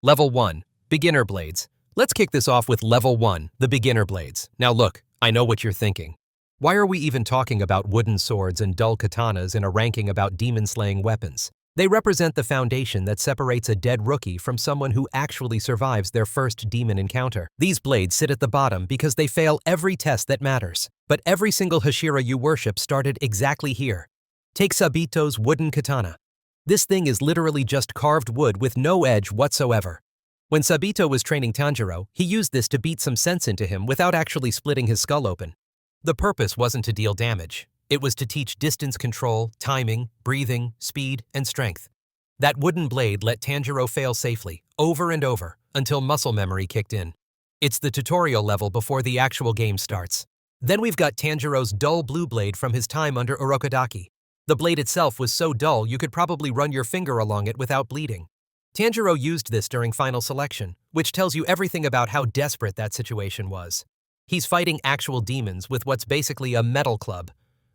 Level 1. Beginner Blades. Let's kick this off with Level 1, the Beginner Blades. Now look, I know what you're thinking. Why are we even talking about wooden swords and dull katanas in a ranking about demon-slaying weapons? They represent the foundation that separates a dead rookie from someone who actually survives their first demon encounter. These blades sit at the bottom because they fail every test that matters. But every single Hashira you worship started exactly here. Take Sabito's wooden katana. This thing is literally just carved wood with no edge whatsoever. When Sabito was training Tanjiro, he used this to beat some sense into him without actually splitting his skull open. The purpose wasn't to deal damage. It was to teach distance control, timing, breathing, speed, and strength. That wooden blade let Tanjiro fail safely, over and over, until muscle memory kicked in. It's the tutorial level before the actual game starts. Then we've got Tanjiro's dull blue blade from his time under Urokodaki. The blade itself was so dull you could probably run your finger along it without bleeding. Tanjiro used this during final selection, which tells you everything about how desperate that situation was. He's fighting actual demons with what's basically a metal club.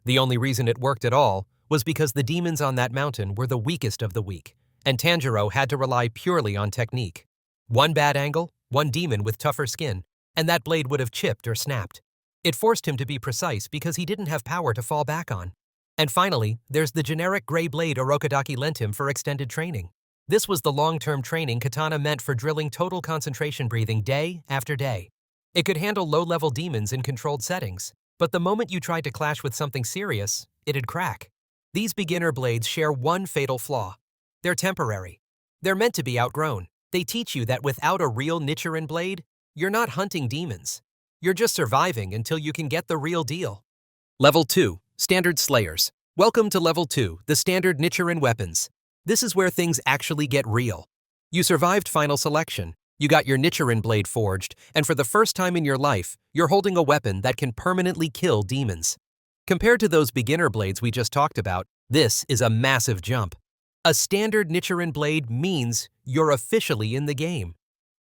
The only reason it worked at all was because the demons on that mountain were the weakest of the weak, and Tanjiro had to rely purely on technique. One bad angle, one demon with tougher skin, and that blade would have chipped or snapped. It forced him to be precise because he didn't have power to fall back on. And finally, there's the generic gray blade Urokodaki lent him for extended training. This was the long-term training katana meant for drilling total concentration breathing day after day. It could handle low-level demons in controlled settings, but the moment you tried to clash with something serious, it'd crack. These beginner blades share one fatal flaw. They're temporary. They're meant to be outgrown. They teach you that without a real Nichiren blade, you're not hunting demons. You're just surviving until you can get the real deal. Level 2. Standard Slayers. Welcome to Level 2, the standard Nichiren weapons. This is where things actually get real. You survived final selection, you got your Nichiren blade forged, and for the first time in your life, you're holding a weapon that can permanently kill demons. Compared to those beginner blades we just talked about, this is a massive jump. A standard Nichiren blade means you're officially in the game.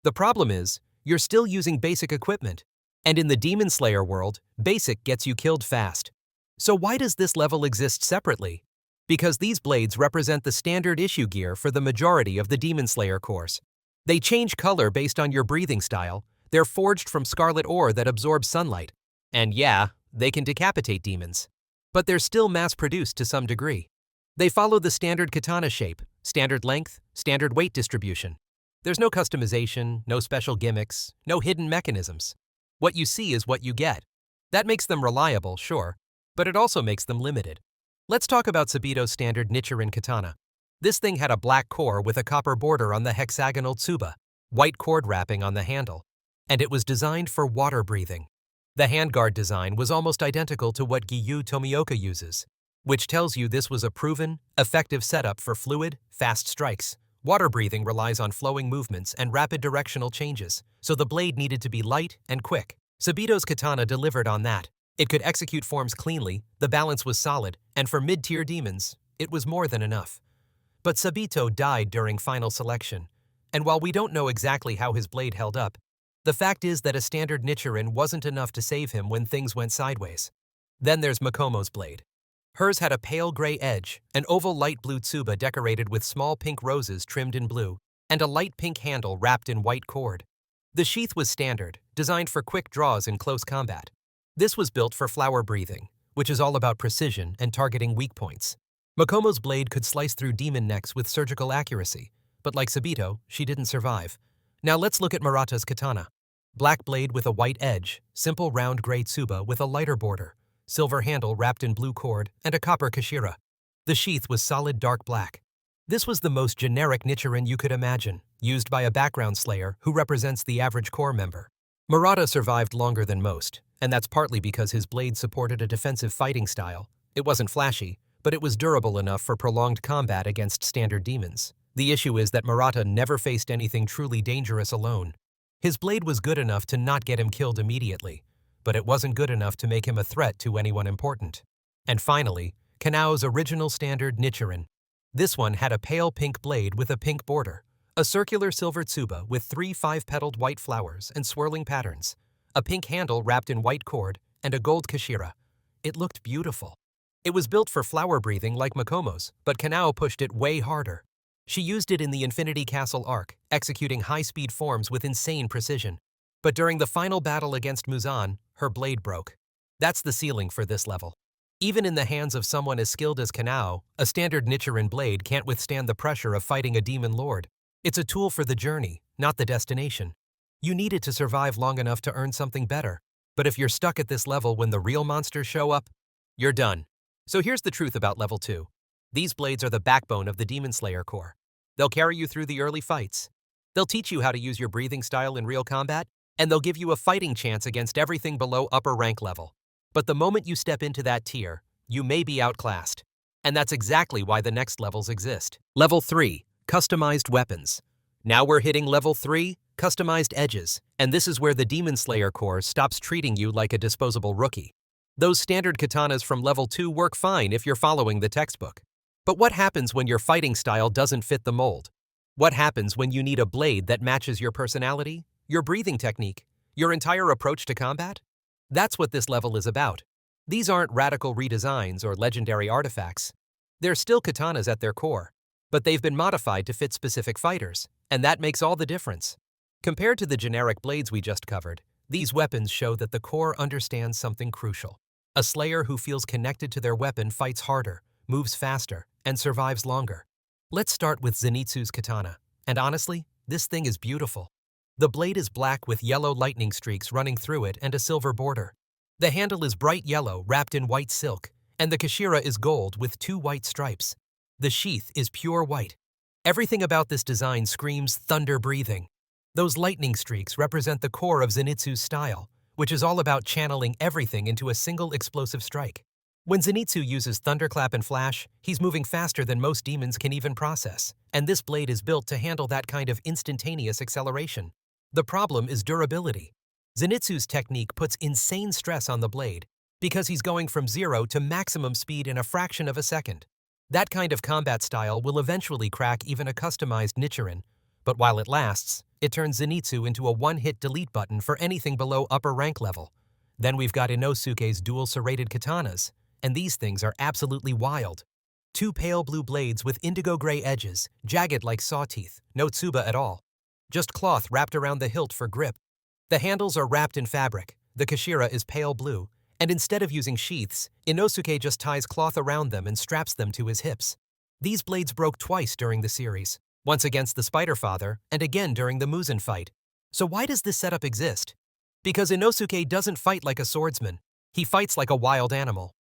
The problem is, you're still using basic equipment, and in the Demon Slayer world, basic gets you killed fast. So why does this level exist separately? Because these blades represent the standard issue gear for the majority of the Demon Slayer course. They change color based on your breathing style, they're forged from scarlet ore that absorbs sunlight, and yeah, they can decapitate demons. But they're still mass-produced to some degree. They follow the standard katana shape, standard length, standard weight distribution. There's no customization, no special gimmicks, no hidden mechanisms. What you see is what you get. That makes them reliable, sure, but it also makes them limited. Let's talk about Sabito's standard Nichiren katana. This thing had a black core with a copper border on the hexagonal tsuba, white cord wrapping on the handle, and it was designed for water breathing. The handguard design was almost identical to what Giyu Tomioka uses, which tells you this was a proven, effective setup for fluid, fast strikes. Water breathing relies on flowing movements and rapid directional changes, so the blade needed to be light and quick. Sabito's katana delivered on that. It could execute forms cleanly, the balance was solid, and for mid-tier demons, it was more than enough. But Sabito died during final selection, and while we don't know exactly how his blade held up, the fact is that a standard Nichiren wasn't enough to save him when things went sideways. Then there's Makomo's blade. Hers had a pale gray edge, an oval light blue tsuba decorated with small pink roses trimmed in blue, and a light pink handle wrapped in white cord. The sheath was standard, designed for quick draws in close combat. This was built for flower breathing, which is all about precision and targeting weak points. Makomo's blade could slice through demon necks with surgical accuracy, but like Sabito, she didn't survive. Now let's look at Murata's katana. Black blade with a white edge, simple round gray tsuba with a lighter border, silver handle wrapped in blue cord, and a copper kashira. The sheath was solid dark black. This was the most generic Nichiren you could imagine, used by a background slayer who represents the average core member. Murata survived longer than most, and that's partly because his blade supported a defensive fighting style. It wasn't flashy, but it was durable enough for prolonged combat against standard demons. The issue is that Murata never faced anything truly dangerous alone. His blade was good enough to not get him killed immediately, but it wasn't good enough to make him a threat to anyone important. And finally, Kanao's original standard Nichiren. This one had a pale pink blade with a pink border, a circular silver tsuba with 3 5-petaled white flowers and swirling patterns, a pink handle wrapped in white cord, and a gold kashira. It looked beautiful. It was built for flower breathing like Makomo's, but Kanao pushed it way harder. She used it in the Infinity Castle arc, executing high-speed forms with insane precision. But during the final battle against Muzan, her blade broke. That's the ceiling for this level. Even in the hands of someone as skilled as Kanao, a standard Nichiren blade can't withstand the pressure of fighting a demon lord. It's a tool for the journey, not the destination. You need it to survive long enough to earn something better. But if you're stuck at this level when the real monsters show up, you're done. So here's the truth about level 2. These blades are the backbone of the Demon Slayer core. They'll carry you through the early fights. They'll teach you how to use your breathing style in real combat, and they'll give you a fighting chance against everything below upper rank level. But the moment you step into that tier, you may be outclassed. And that's exactly why the next levels exist. Level 3, Customized Weapons. Now we're hitting Level 3, Customized Edges, and this is where the Demon Slayer core stops treating you like a disposable rookie. Those standard katanas from Level 2 work fine if you're following the textbook. But what happens when your fighting style doesn't fit the mold? What happens when you need a blade that matches your personality, your breathing technique, your entire approach to combat? That's what this level is about. These aren't radical redesigns or legendary artifacts. They're still katanas at their core, but they've been modified to fit specific fighters, and that makes all the difference. Compared to the generic blades we just covered, these weapons show that the core understands something crucial. A slayer who feels connected to their weapon fights harder, moves faster, and survives longer. Let's start with Zenitsu's katana, and honestly, this thing is beautiful. The blade is black with yellow lightning streaks running through it and a silver border. The handle is bright yellow wrapped in white silk, and the Hashira is gold with 2 white stripes. The sheath is pure white. Everything about this design screams thunder breathing. Those lightning streaks represent the core of Zenitsu's style, which is all about channeling everything into a single explosive strike. When Zenitsu uses thunderclap and flash, he's moving faster than most demons can even process, and this blade is built to handle that kind of instantaneous acceleration. The problem is durability. Zenitsu's technique puts insane stress on the blade because he's going from 0 to maximum speed in a fraction of a second. That kind of combat style will eventually crack even a customized Nichiren, but while it lasts, it turns Zenitsu into a one-hit delete button for anything below upper rank level. Then we've got Inosuke's dual serrated katanas, and these things are absolutely wild. 2 pale blue blades with indigo gray edges, jagged like saw teeth, no tsuba at all. Just cloth wrapped around the hilt for grip. The handles are wrapped in fabric, the Hashira is pale blue, and instead of using sheaths, Inosuke just ties cloth around them and straps them to his hips. These blades broke twice during the series, once against the Spider Father and again during the Muzan fight. So why does this setup exist? Because Inosuke doesn't fight like a swordsman, he fights like a wild animal.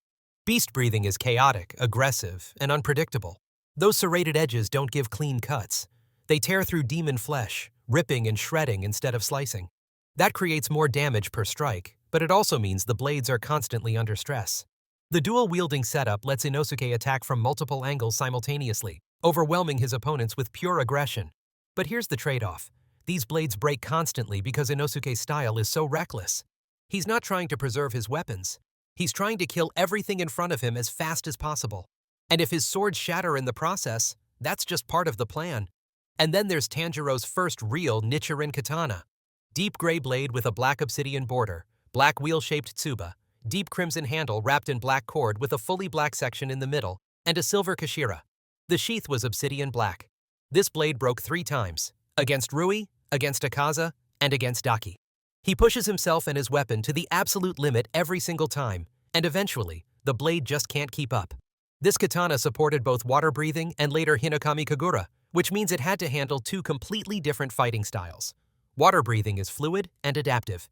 Beast breathing is chaotic, aggressive, and unpredictable. Those serrated edges don't give clean cuts. They tear through demon flesh, ripping and shredding instead of slicing. That creates more damage per strike, but it also means the blades are constantly under stress. The dual-wielding setup lets Inosuke attack from multiple angles simultaneously, overwhelming his opponents with pure aggression. But here's the trade-off. These blades break constantly because Inosuke's style is so reckless. He's not trying to preserve his weapons. He's trying to kill everything in front of him as fast as possible. And if his swords shatter in the process, that's just part of the plan. And then there's Tanjiro's first real Nichiren katana. Deep gray blade with a black obsidian border, black wheel-shaped tsuba, deep crimson handle wrapped in black cord with a fully black section in the middle, and a silver Hashira. The sheath was obsidian black. This blade broke 3 times, against Rui, against Akaza, and against Daki. He pushes himself and his weapon to the absolute limit every single time, and eventually, the blade just can't keep up. This katana supported both water breathing and later Hinokami Kagura, which means it had to handle 2 completely different fighting styles. Water breathing is fluid and adaptive.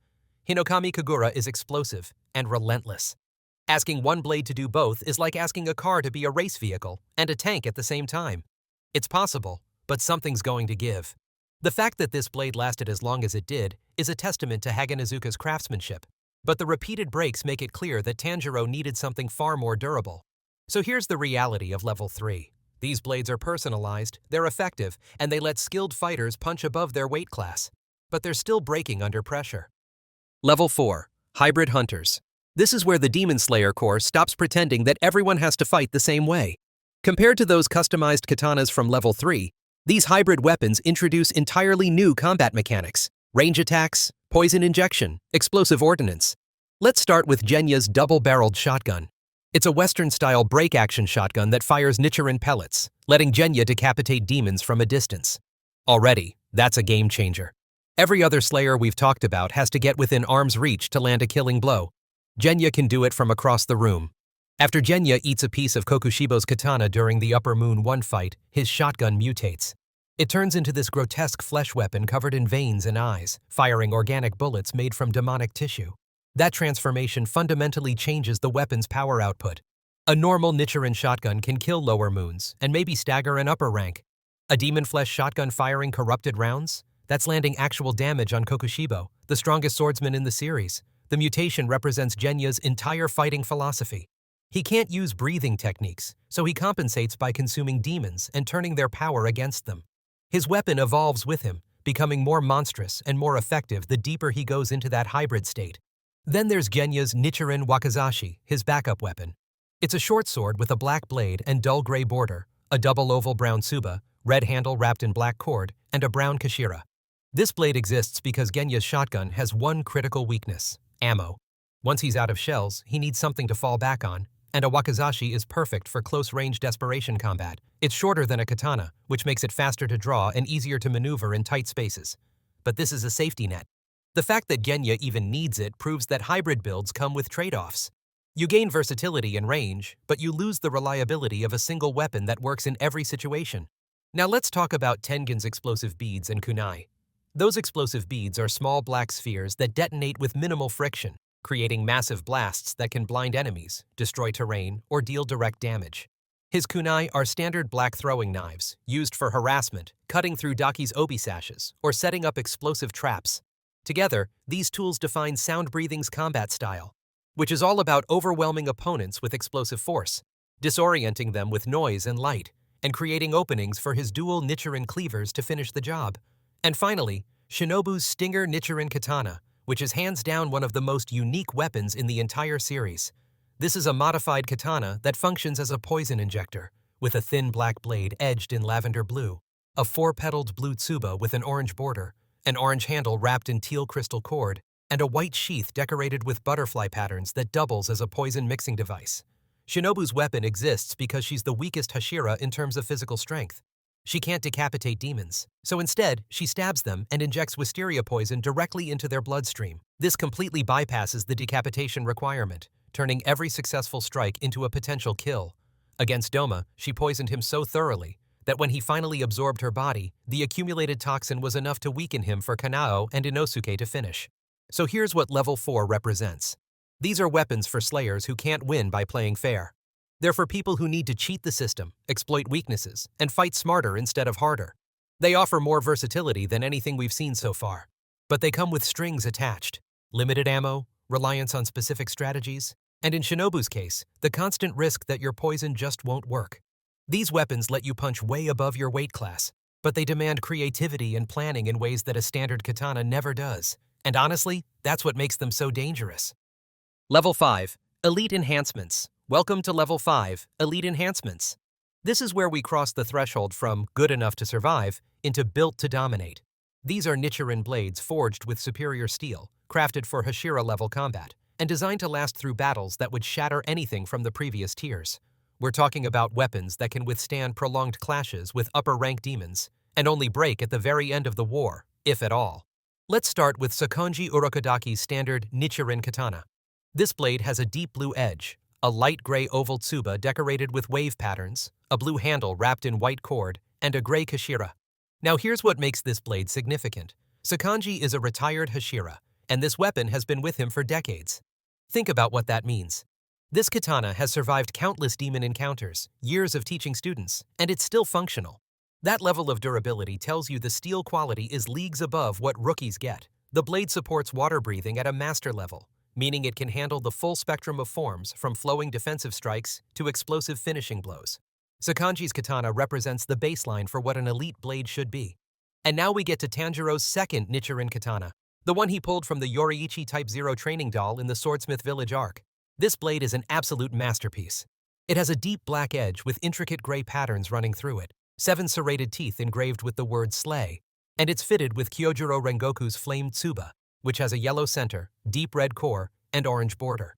Hinokami Kagura is explosive and relentless. Asking one blade to do both is like asking a car to be a race vehicle and a tank at the same time. It's possible, but something's going to give. The fact that this blade lasted as long as it did is a testament to Haganazuka's craftsmanship, but the repeated breaks make it clear that Tanjiro needed something far more durable. So here's the reality of Level 3. These blades are personalized, they're effective, and they let skilled fighters punch above their weight class. But they're still breaking under pressure. Level 4. Hybrid Hunters. This is where the Demon Slayer core stops pretending that everyone has to fight the same way. Compared to those customized katanas from Level 3, these hybrid weapons introduce entirely new combat mechanics, range attacks, poison injection, explosive ordnance. Let's start with Genya's double-barreled shotgun. It's a Western-style break-action shotgun that fires Nichiren pellets, letting Genya decapitate demons from a distance. Already, that's a game-changer. Every other Slayer we've talked about has to get within arm's reach to land a killing blow. Genya can do it from across the room. After Genya eats a piece of Kokushibo's katana during the Upper Moon 1 fight, his shotgun mutates. It turns into this grotesque flesh weapon covered in veins and eyes, firing organic bullets made from demonic tissue. That transformation fundamentally changes the weapon's power output. A normal Nichiren shotgun can kill lower moons and maybe stagger an upper rank. A demon flesh shotgun firing corrupted rounds? That's landing actual damage on Kokushibo, the strongest swordsman in the series. The mutation represents Genya's entire fighting philosophy. He can't use breathing techniques, so he compensates by consuming demons and turning their power against them. His weapon evolves with him, becoming more monstrous and more effective the deeper he goes into that hybrid state. Then there's Genya's Nichiren Wakizashi, his backup weapon. It's a short sword with a black blade and dull gray border, a double oval brown tsuba, red handle wrapped in black cord, and a brown Hashira. This blade exists because Genya's shotgun has one critical weakness: ammo. Once he's out of shells, he needs something to fall back on, and a Wakizashi is perfect for close-range desperation combat. It's shorter than a katana, which makes it faster to draw and easier to maneuver in tight spaces. But this is a safety net. The fact that Genya even needs it proves that hybrid builds come with trade-offs. You gain versatility and range, but you lose the reliability of a single weapon that works in every situation. Now let's talk about Tengen's explosive beads and kunai. Those explosive beads are small black spheres that detonate with minimal friction, creating massive blasts that can blind enemies, destroy terrain, or deal direct damage. His kunai are standard black throwing knives, used for harassment, cutting through Daki's obi sashes, or setting up explosive traps. Together, these tools define Sound Breathing's combat style, which is all about overwhelming opponents with explosive force, disorienting them with noise and light, and creating openings for his dual Nichiren cleavers to finish the job. And finally, Shinobu's Stinger Nichiren Katana, which is hands down one of the most unique weapons in the entire series. This is a modified katana that functions as a poison injector, with a thin black blade edged in lavender blue, a 4-petaled blue tsuba with an orange border, an orange handle wrapped in teal crystal cord, and a white sheath decorated with butterfly patterns that doubles as a poison mixing device. Shinobu's weapon exists because she's the weakest Hashira in terms of physical strength. She can't decapitate demons, so instead, she stabs them and injects wisteria poison directly into their bloodstream. This completely bypasses the decapitation requirement, turning every successful strike into a potential kill. Against Doma, she poisoned him so thoroughly that when he finally absorbed her body, the accumulated toxin was enough to weaken him for Kanao and Inosuke to finish. So here's what Level 4 represents. These are weapons for slayers who can't win by playing fair. They're for people who need to cheat the system, exploit weaknesses, and fight smarter instead of harder. They offer more versatility than anything we've seen so far. But they come with strings attached: limited ammo, reliance on specific strategies, and in Shinobu's case, the constant risk that your poison just won't work. These weapons let you punch way above your weight class, but they demand creativity and planning in ways that a standard katana never does. And honestly, that's what makes them so dangerous. Level 5. Elite Enhancements. Welcome to Level 5, Elite Enhancements. This is where we cross the threshold from good enough to survive into built to dominate. These are Nichiren blades forged with superior steel, crafted for Hashira-level combat, and designed to last through battles that would shatter anything from the previous tiers. We're talking about weapons that can withstand prolonged clashes with upper-rank demons, and only break at the very end of the war, if at all. Let's start with Sakonji Urokodaki's standard Nichiren Katana. This blade has a deep blue edge, a light gray oval tsuba decorated with wave patterns, a blue handle wrapped in white cord, and a gray Hashira. Now here's what makes this blade significant. Sakonji is a retired Hashira, and this weapon has been with him for decades. Think about what that means. This katana has survived countless demon encounters, years of teaching students, and it's still functional. That level of durability tells you the steel quality is leagues above what rookies get. The blade supports water breathing at a master level, meaning it can handle the full spectrum of forms from flowing defensive strikes to explosive finishing blows. Sakonji's katana represents the baseline for what an elite blade should be. And now we get to Tanjiro's second Nichiren katana, the one he pulled from the Yoriichi Type 0 training doll in the Swordsmith Village arc. This blade is an absolute masterpiece. It has a deep black edge with intricate gray patterns running through it, 7 serrated teeth engraved with the word slay, and it's fitted with Kyojuro Rengoku's flamed tsuba, which has a yellow center, deep red core, and orange border.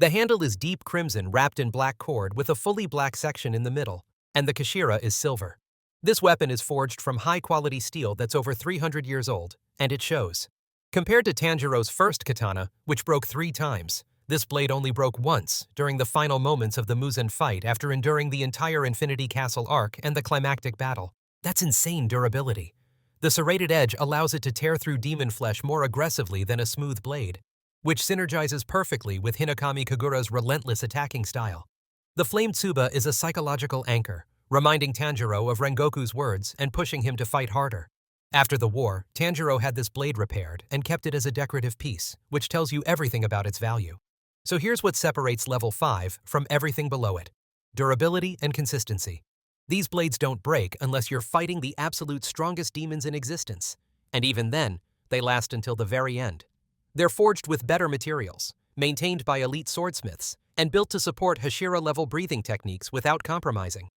The handle is deep crimson wrapped in black cord with a fully black section in the middle, and the Hashira is silver. This weapon is forged from high-quality steel that's over 300 years old, and it shows. Compared to Tanjiro's first katana, which broke 3 times, this blade only broke once during the final moments of the Muzan fight after enduring the entire Infinity Castle arc and the climactic battle. That's insane durability. The serrated edge allows it to tear through demon flesh more aggressively than a smooth blade, which synergizes perfectly with Hinokami Kagura's relentless attacking style. The Flame Tsuba is a psychological anchor, reminding Tanjiro of Rengoku's words and pushing him to fight harder. After the war, Tanjiro had this blade repaired and kept it as a decorative piece, which tells you everything about its value. So here's what separates level 5 from everything below it: durability and consistency. These blades don't break unless you're fighting the absolute strongest demons in existence, and even then, they last until the very end. They're forged with better materials, maintained by elite swordsmiths, and built to support Hashira-level breathing techniques without compromising.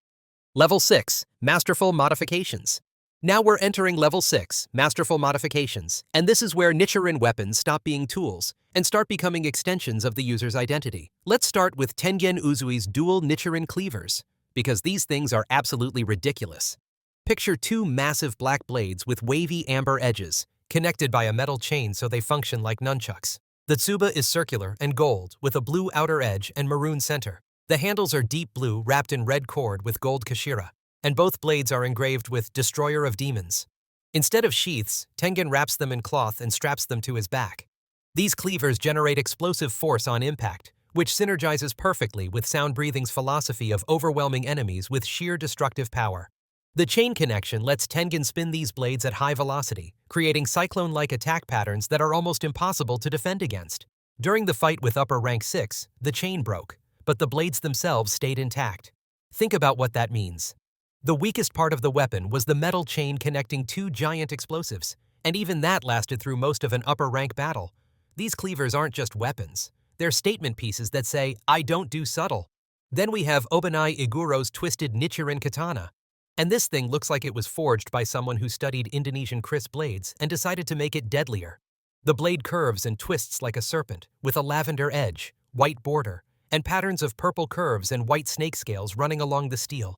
Level 6, Masterful Modifications. Now we're entering Level 6, Masterful Modifications, and this is where Nichiren weapons stop being tools and start becoming extensions of the user's identity. Let's start with Tengen Uzui's dual Nichiren cleavers, because these things are absolutely ridiculous. Picture 2 massive black blades with wavy amber edges, connected by a metal chain so they function like nunchucks. The tsuba is circular and gold, with a blue outer edge and maroon center. The handles are deep blue wrapped in red cord with gold Hashira, and both blades are engraved with Destroyer of Demons. Instead of sheaths, Tengen wraps them in cloth and straps them to his back. These cleavers generate explosive force on impact, which synergizes perfectly with Sound Breathing's philosophy of overwhelming enemies with sheer destructive power. The chain connection lets Tengen spin these blades at high velocity, creating cyclone-like attack patterns that are almost impossible to defend against. During the fight with Upper Rank 6, the chain broke, but the blades themselves stayed intact. Think about what that means. The weakest part of the weapon was the metal chain connecting 2 giant explosives, and even that lasted through most of an upper rank battle. These cleavers aren't just weapons. They're statement pieces that say, "I don't do subtle." Then we have Obanai Iguro's twisted Nichiren katana. And this thing looks like it was forged by someone who studied Indonesian Chris blades and decided to make it deadlier. The blade curves and twists like a serpent, with a lavender edge, white border, and patterns of purple curves and white snake scales running along the steel.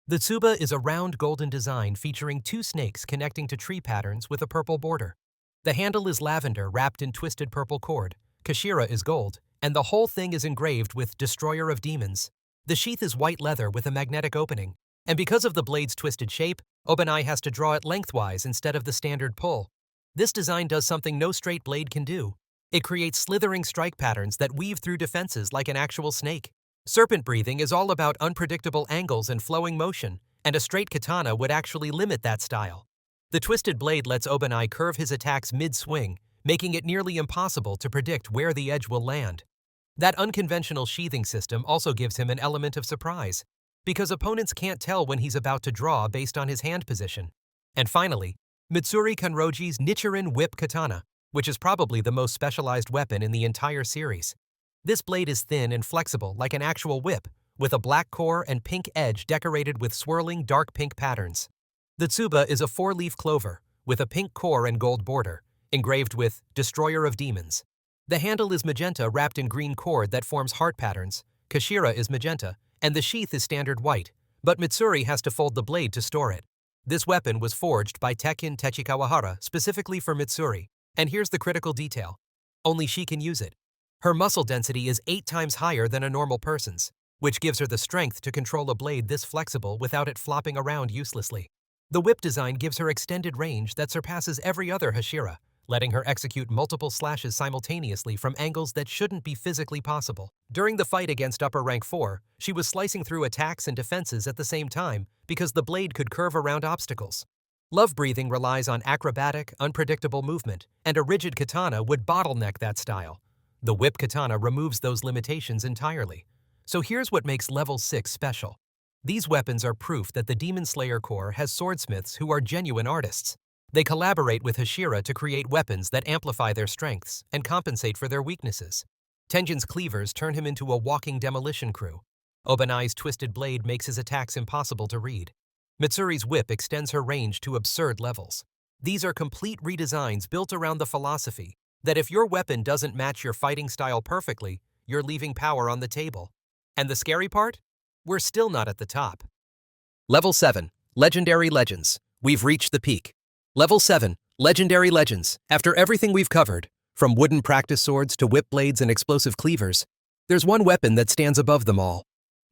The tsuba is a round golden design featuring 2 snakes connecting to tree patterns with a purple border. The handle is lavender wrapped in twisted purple cord, Hashira is gold, and the whole thing is engraved with Destroyer of Demons. The sheath is white leather with a magnetic opening, and because of the blade's twisted shape, Obanai has to draw it lengthwise instead of the standard pull. This design does something no straight blade can do. It creates slithering strike patterns that weave through defenses like an actual snake. Serpent breathing is all about unpredictable angles and flowing motion, and a straight katana would actually limit that style. The twisted blade lets Obanai curve his attacks mid-swing, making it nearly impossible to predict where the edge will land. That unconventional sheathing system also gives him an element of surprise, because opponents can't tell when he's about to draw based on his hand position. And finally, Mitsuri Kanroji's Nichiren Whip Katana, which is probably the most specialized weapon in the entire series. This blade is thin and flexible like an actual whip, with a black core and pink edge decorated with swirling dark pink patterns. The tsuba is a 4-leaf clover, with a pink core and gold border, engraved with Destroyer of Demons. The handle is magenta wrapped in green cord that forms heart patterns, Hashira is magenta, and the sheath is standard white, but Mitsuri has to fold the blade to store it. This weapon was forged by Tekken Techikawahara specifically for Mitsuri, and here's the critical detail. Only she can use it. Her muscle density is 8 times higher than a normal person's, which gives her the strength to control a blade this flexible without it flopping around uselessly. The whip design gives her extended range that surpasses every other Hashira, letting her execute multiple slashes simultaneously from angles that shouldn't be physically possible. During the fight against Upper Rank 4, she was slicing through attacks and defenses at the same time because the blade could curve around obstacles. Love breathing relies on acrobatic, unpredictable movement, and a rigid katana would bottleneck that style. The whip katana removes those limitations entirely. So here's what makes Level 6 special. These weapons are proof that the Demon Slayer Corps has swordsmiths who are genuine artists. They collaborate with Hashira to create weapons that amplify their strengths and compensate for their weaknesses. Tengen's cleavers turn him into a walking demolition crew. Obanai's twisted blade makes his attacks impossible to read. Mitsuri's whip extends her range to absurd levels. These are complete redesigns built around the philosophy that if your weapon doesn't match your fighting style perfectly, you're leaving power on the table. And the scary part? We're still not at the top. Level 7. Legendary Legends. We've reached the peak. Level 7. Legendary Legends. After everything we've covered, from wooden practice swords to whip blades and explosive cleavers, there's one weapon that stands above them all.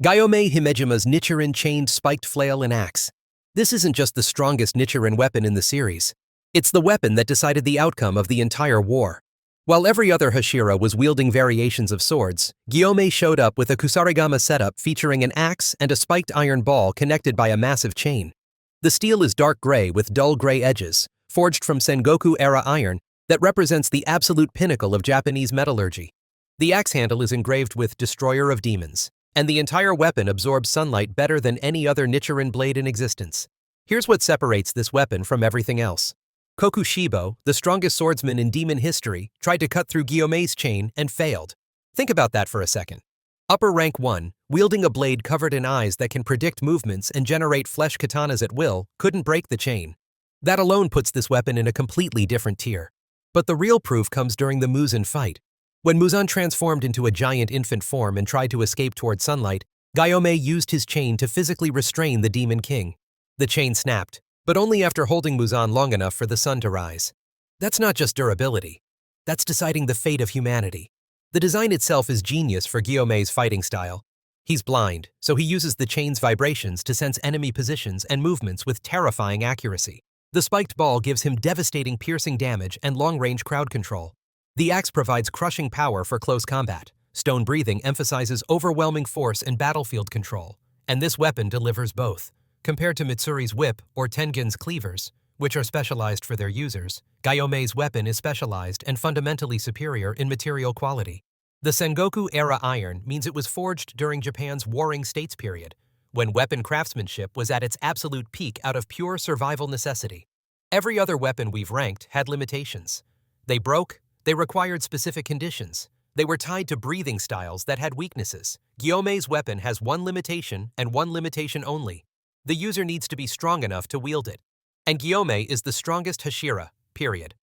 Gyomei Himejima's Nichiren chained spiked flail and axe. This isn't just the strongest Nichiren weapon in the series. It's the weapon that decided the outcome of the entire war. While every other Hashira was wielding variations of swords, Gyomei showed up with a Kusarigama setup featuring an axe and a spiked iron ball connected by a massive chain. The steel is dark gray with dull gray edges, forged from Sengoku-era iron that represents the absolute pinnacle of Japanese metallurgy. The axe handle is engraved with Destroyer of Demons, and the entire weapon absorbs sunlight better than any other Nichiren blade in existence. Here's what separates this weapon from everything else. Kokushibo, the strongest swordsman in demon history, tried to cut through Gyomei's chain and failed. Think about that for a second. Upper rank 1, wielding a blade covered in eyes that can predict movements and generate flesh katanas at will, couldn't break the chain. That alone puts this weapon in a completely different tier. But the real proof comes during the Muzan fight. When Muzan transformed into a giant infant form and tried to escape toward sunlight, Gyomei used his chain to physically restrain the Demon King. The chain snapped, but only after holding Muzan long enough for the sun to rise. That's not just durability. That's deciding the fate of humanity. The design itself is genius for Gyomei's fighting style. He's blind, so he uses the chain's vibrations to sense enemy positions and movements with terrifying accuracy. The spiked ball gives him devastating piercing damage and long-range crowd control. The axe provides crushing power for close combat. Stone breathing emphasizes overwhelming force and battlefield control, and this weapon delivers both. Compared to Mitsuri's whip or Tengen's cleavers, which are specialized for their users, Gyomei's weapon is specialized and fundamentally superior in material quality. The Sengoku-era iron means it was forged during Japan's Warring States period, when weapon craftsmanship was at its absolute peak out of pure survival necessity. Every other weapon we've ranked had limitations. They broke, they required specific conditions, they were tied to breathing styles that had weaknesses. Gyomei's weapon has one limitation and one limitation only. The user needs to be strong enough to wield it. And Gyomei is the strongest Hashira, period.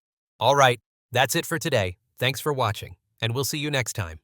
Alright, that's it for today. Thanks for watching, and we'll see you next time.